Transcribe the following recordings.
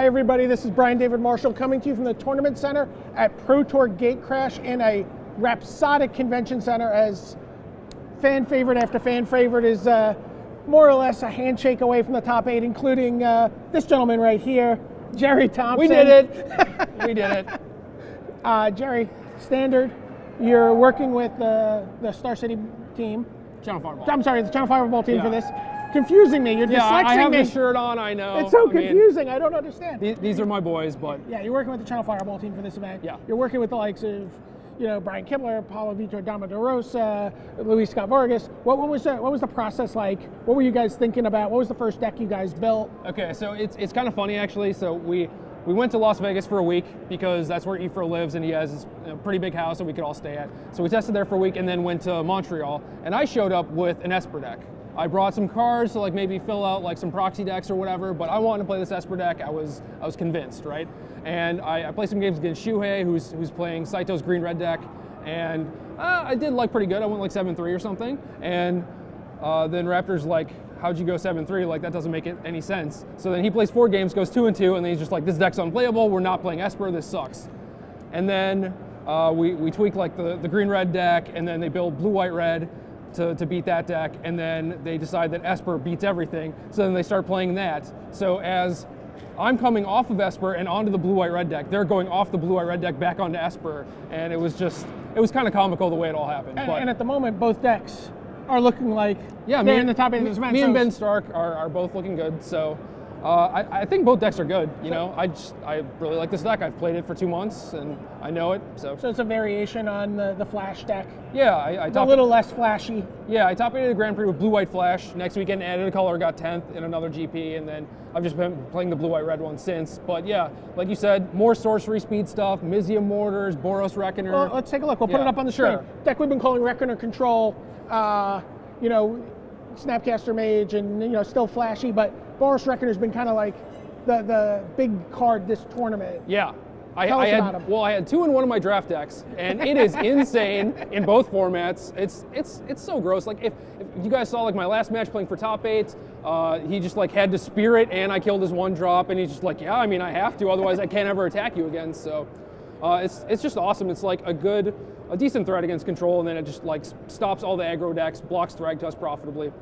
Hi everybody, this is Brian David Marshall coming to you from the Tournament Center at Pro Tour Gatecrash in a rhapsodic convention center, as fan favorite after fan favorite is more or less a handshake away from the top 8, including this gentleman right here, Jerry Thompson. We did it. We did it. Jerry, standard, you're working with the Star City team. Channel Fireball. I'm sorry, the Channel Fireball team for this. Confusing me. You're dyslexing I have me. the shirt on, I know. It's so confusing. I don't understand. These are my boys, but... Yeah, you're working with the Channel Fireball team for this event. Yeah. You're working with the likes of, Brian Kibler, Paulo Vitor Dama de Rosa, Luis Scott Vargas. What was the process like? What were you guys thinking about? What was the first deck you guys built? Okay, so it's kind of funny, actually. So we went to Las Vegas for a week because that's where Ifra lives, and he has a pretty big house that we could all stay at. So we tested there for a week and then went to Montreal, and I showed up with an Esper deck. I brought some cards to maybe fill out some proxy decks or whatever, but I wanted to play this Esper deck. I was convinced, right? And I played some games against Shuhei, who's playing Saito's green-red deck, and I did pretty good. I went 7-3 or something, and then Raptor's how'd you go 7-3? That doesn't make any sense. So then he plays 4 games, goes 2-2, and then he's just this deck's unplayable. We're not playing Esper. This sucks. And then we tweak the green-red deck, and then they build blue-white-red to beat that deck, and then they decide that Esper beats everything, so then they start playing that. So as I'm coming off of Esper and onto the blue-white-red deck, they're going off the blue-white-red deck back onto Esper, and it was kind of comical the way it all happened. And at the moment, both decks are looking like they're in the top 8 of this event. Me and Ben Stark are both looking good, so I think both decks are good. I really like this deck. I've played it for 2 months, and I know it. So it's a variation on the Flash deck. Yeah, it's a little less flashy. Yeah, I top 8 the Grand Prix with blue-white Flash. Next weekend added a color, got 10th in another GP, and then I've just been playing the blue-white-red one since. But yeah, like you said, more sorcery speed stuff, Mizium Mortars, Boros Reckoner. Well, let's take a look. We'll put it up on the screen. Deck we've been calling Reckoner Control. Snapcaster Mage, and still flashy, but Boros Reckoner's been kind of the big card this tournament. Yeah. Tell us about him. Well, I had 2 in one of my draft decks, and it is insane in both formats. It's so gross. If you guys saw my last match playing for top 8, he just had to Spirit, and I killed his 1-drop, and he's just I have to, otherwise I can't ever attack you again. So it's just awesome. It's a decent threat against control, and then it just stops all the aggro decks, blocks Thragtusk profitably.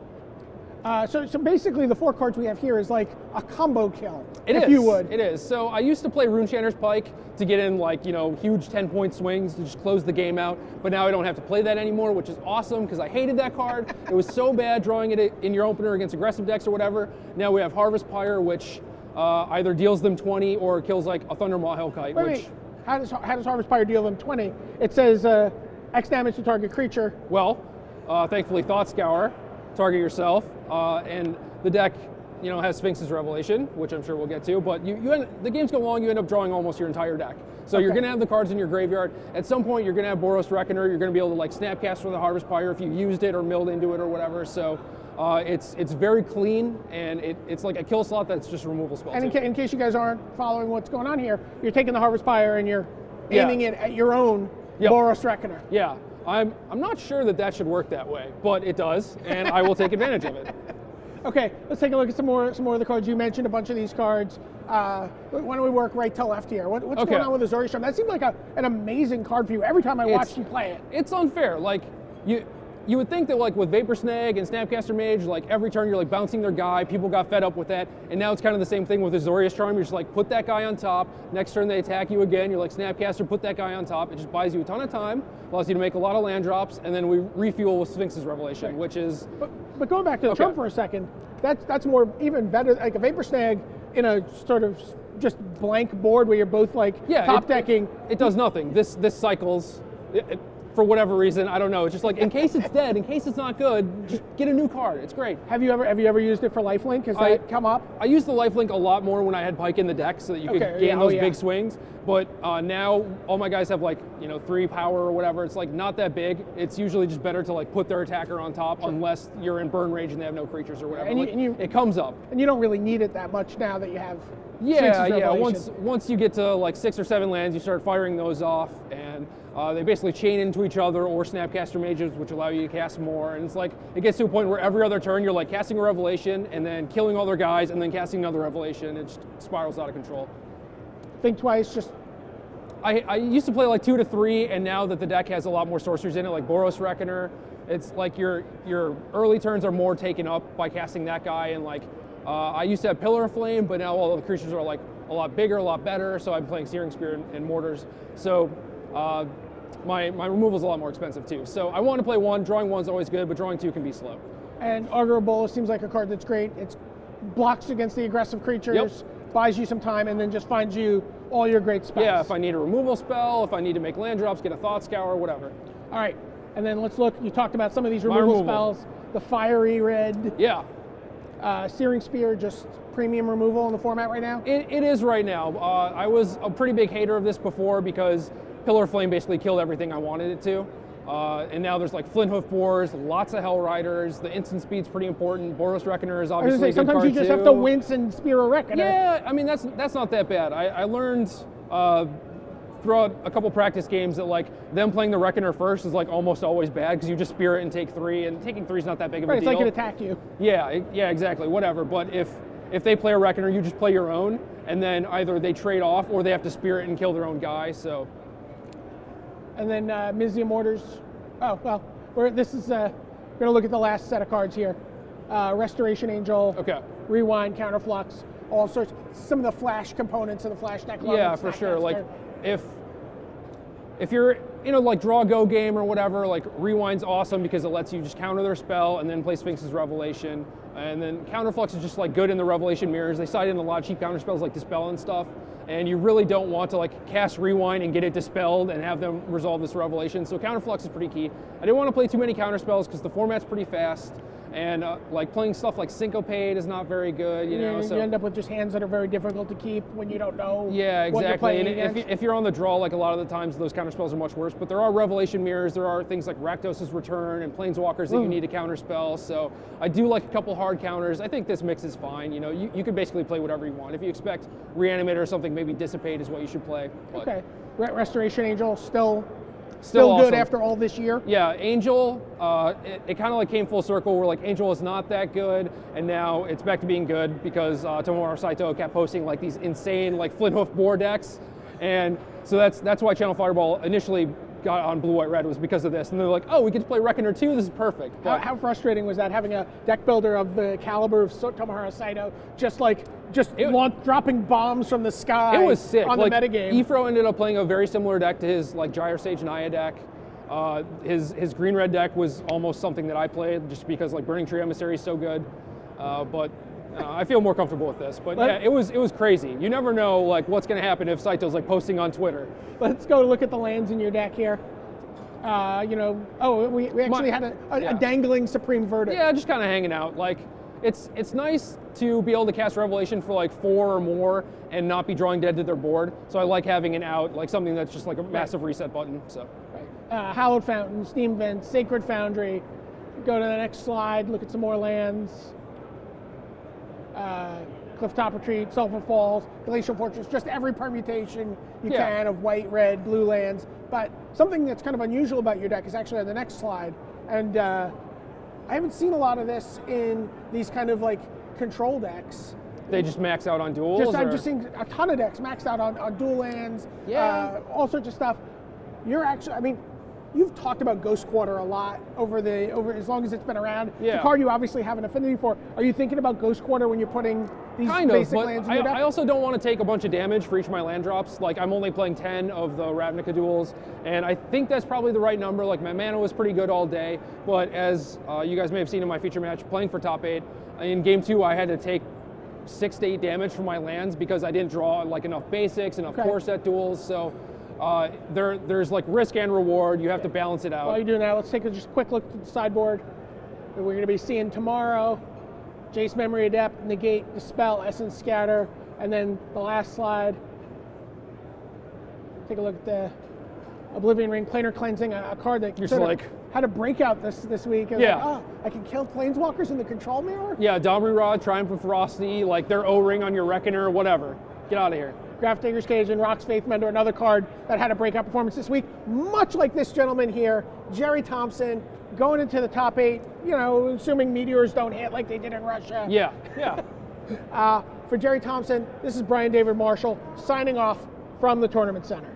So basically the 4 cards we have here is a combo kill, if you would. It is. So I used to play Runeshanner's Pike to get in huge 10-point swings to just close the game out, but now I don't have to play that anymore, which is awesome because I hated that card. It was so bad drawing it in your opener against aggressive decks or whatever. Now we have Harvest Pyre, which either deals them 20 or kills a Thundermaw Hellkite. Wait. How does Harvest Pyre deal them 20? It says X damage to target creature. Well, thankfully Thought Scour, target yourself, and the deck has Sphinx's Revelation, which I'm sure we'll get to, but the games go long, you end up drawing almost your entire deck. So you're going to have the cards in your graveyard. At some point you're going to have Boros Reckoner, you're going to be able to Snapcast for the Harvest Pyre if you used it or milled into it or whatever. So it's very clean, and it's like a kill slot that's just a removal spell. And in case you guys aren't following what's going on here, you're taking the Harvest Pyre and you're aiming it at your own Boros Reckoner. Yeah. I'm not sure that should work that way, but it does, and I will take advantage of it. Okay, let's take a look at some more of the cards. You mentioned a bunch of these cards. Why don't we work right to left here? What's going on with Azorius Charm? That seemed like an amazing card for you every time I watched you play it. It's unfair. You would think that with Vapor Snag and Snapcaster Mage, every turn you're bouncing their guy, people got fed up with that, and now it's kind of the same thing with Azorius Charm. You're just put that guy on top, next turn they attack you again, you're Snapcaster, put that guy on top. It just buys you a ton of time, allows you to make a lot of land drops, and then we refuel with Sphinx's Revelation, which is... But going back to the Trump for a second, that's more even better, a Vapor Snag in a sort of just blank board where you're both top decking. It does nothing. This cycles... for whatever reason, I don't know. It's just in case it's dead, in case it's not good, just get a new card. It's great. Have you ever used it for lifelink? Has that come up? I used the lifelink a lot more when I had Pike in the deck so that you could gain those big swings. But now all my guys have 3 power or whatever. It's not that big. It's usually just better to put their attacker on top unless you're in burn range and they have no creatures or whatever. It comes up. And you don't really need it that much now that you have Yeah, Sphinx's yeah. Revelation. Once you get to like 6 or 7 lands, you start firing those off, and they basically chain into each other, or Snapcaster Mages, which allow you to cast more. And it's like it gets to a point where every other turn you're like casting a Revelation and then killing all their guys, and then casting another Revelation. It just spirals out of control. Think twice, just I used to play like 2 to 3, and now that the deck has a lot more sorceries in it, like Boros Reckoner, it's like your early turns are more taken up by casting that guy, and like I used to have Pillar of Flame, but now all the creatures are like a lot bigger, a lot better, so I'm playing Searing Spear and Mortars. So my removal is a lot more expensive too. So I want to play 1, drawing 1's always good, but drawing 2 can be slow. and Augur Bola seems like a card that's great. It blocks against the aggressive creatures, buys you some time, and then just finds you all your great spells. Yeah, if I need a removal spell, if I need to make land drops, get a Thought Scour, whatever. All right, and then let's look. You talked about some of these removal spells. The Fiery Red. Yeah. Searing Spear, just premium removal in the format right now? It is right now. I was a pretty big hater of this before because Pillar of Flame basically killed everything I wanted it to. And now there's like Flinthoof Boars, lots of Hell Riders. The instant speed's pretty important. Boros Reckoner is obviously a good sometimes card you just too. have to wince and spear a Reckoner. Yeah, I mean that's not that bad. I learned throughout a couple practice games that like them playing the Reckoner first is like almost always bad because you just spear it and take 3, and taking 3 is not that big of a Right, deal. it's like it attack you. Yeah, exactly, whatever. But if they play a Reckoner, you just play your own, and then either they trade off or they have to spear it and kill their own guy. So. And then Mizzium Mortars. Oh well, we're gonna look at the last set of cards here. Restoration Angel. Okay. Rewind, Counterflux, all sorts. Some of the flash components of the flash deck. Yeah, for sure. Like if you're in a like draw go game or whatever, like Rewind's awesome because it lets you just counter their spell and then play Sphinx's Revelation. And then Counterflux is just like good in the Revelation mirrors. They side in a lot of cheap counter spells like Dispel and stuff. And you really don't want to like cast Rewind and get it dispelled and have them resolve this Revelation. So Counterflux is pretty key. I didn't want to play too many counter spells because the format's pretty fast. And like playing stuff like Syncopate is not very good, you know. So you end up with just hands that are very difficult to keep when you don't know. Yeah, exactly. What you're playing and if you're on the draw, like a lot of the times, those counter spells are much worse. But there are Revelation mirrors. There are things like Rakdos' Return and Planeswalkers that you need to counter spell. So I do like a couple hard counters. I think this mix is fine. You know, you could basically play whatever you want. If you expect Reanimator or something, maybe Dissipate is what you should play. But okay. Restoration Angel still awesome. good after all this year. Yeah, Angel, it kind of like came full circle where like Angel was not that good, and now it's back to being good because Tomohiro Saito kept posting like these insane like Flinthoof Boar decks, and so that's why Channel Fireball initially got on Blue White Red, was because of this, and they're like, oh, we get to play Reckoner too, this is perfect. But How frustrating was that, having a deck builder of the caliber of Tomohiro Saito dropping bombs from the sky? It was sick. On like, the metagame. Ifro ended up playing a very similar deck to his like Gyre Sage Naya deck. His green red deck was almost something that I played just because like Burning Tree Emissary is so good. But I feel more comfortable with this. But yeah, it was crazy. You never know like what's going to happen if Saito's like posting on Twitter. Let's go look at the lands in your deck here. We actually had a dangling Supreme Verdict. Yeah, just kind of hanging out. Like it's nice to be able to cast Revelation for like 4 or more and not be drawing dead to their board. So I like having an out, like something that's just like a massive reset button. So. Hallowed Fountain, Steam Vent, Sacred Foundry. Go to the next slide, look at some more lands. Clifftop Retreat, Sulphur Falls, Glacial Fortress, just every permutation you can of white, red, blue lands. But something that's kind of unusual about your deck is actually on the next slide. And I haven't seen a lot of this in these kind of like control decks. They just max out on duels? I'm just seeing a ton of decks maxed out on dual lands, all sorts of stuff. You're actually, I mean, you've talked about Ghost Quarter a lot over as long as it's been around. Yeah. It's a card you obviously have an affinity for. Are you thinking about Ghost Quarter when you're putting these basic lands in your deck? I also don't want to take a bunch of damage for each of my land drops. Like I'm only playing 10 of the Ravnica duels, and I think that's probably the right number. Like my mana was pretty good all day, but as you guys may have seen in my feature match playing for top 8, in game 2 I had to take 6 to 8 damage from my lands because I didn't draw like enough basics, enough core set duels. So there's like risk and reward. You have to balance it out. While you're doing that, let's take a just quick look at the sideboard that we're going to be seeing tomorrow. Jace Memory Adept, Negate, Dispel, Essence Scatter, and then the last slide. Take a look at the Oblivion Ring, Planar Cleansing, a card that had a breakout this week. I can kill Planeswalkers in the control mirror? Yeah, Domri Rod, Triumph of Ferocity, like their O-Ring on your Reckoner, whatever. Get out of here. Graf Digger's Cage and Rock's Faith Mender, another card that had a breakout performance this week. Much like this gentleman here, Jerry Thompson, going into the top 8, you know, assuming meteors don't hit like they did in Russia. Yeah, yeah. For Jerry Thompson, this is Brian David Marshall signing off from the Tournament Center.